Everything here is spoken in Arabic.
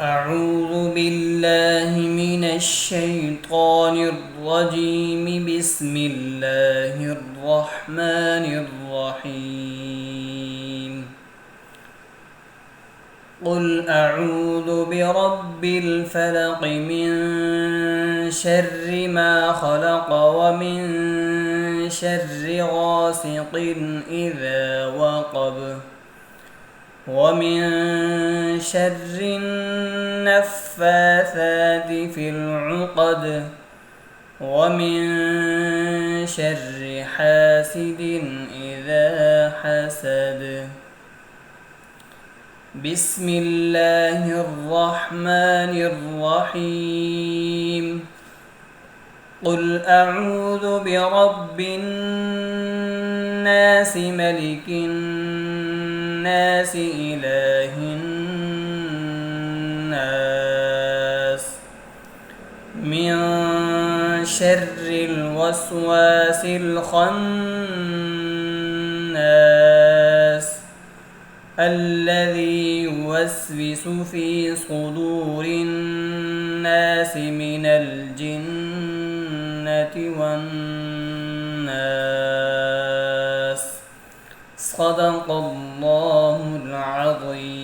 أعوذ بالله من الشيطان الرجيم. بسم الله الرحمن الرحيم. قل أعوذ برب الفلق من شر ما خلق ومن شر غاسق إذا وقب ومن شر النفاثات في العقد ومن شر حاسد إذا حسد. بسم الله الرحمن الرحيم. قل أعوذ برب الناس ملك الناس إله الناس من شر الوسواس الخناس الذي يوسوس في صدور الناس من الجنة والناس. صدق الله العظيم.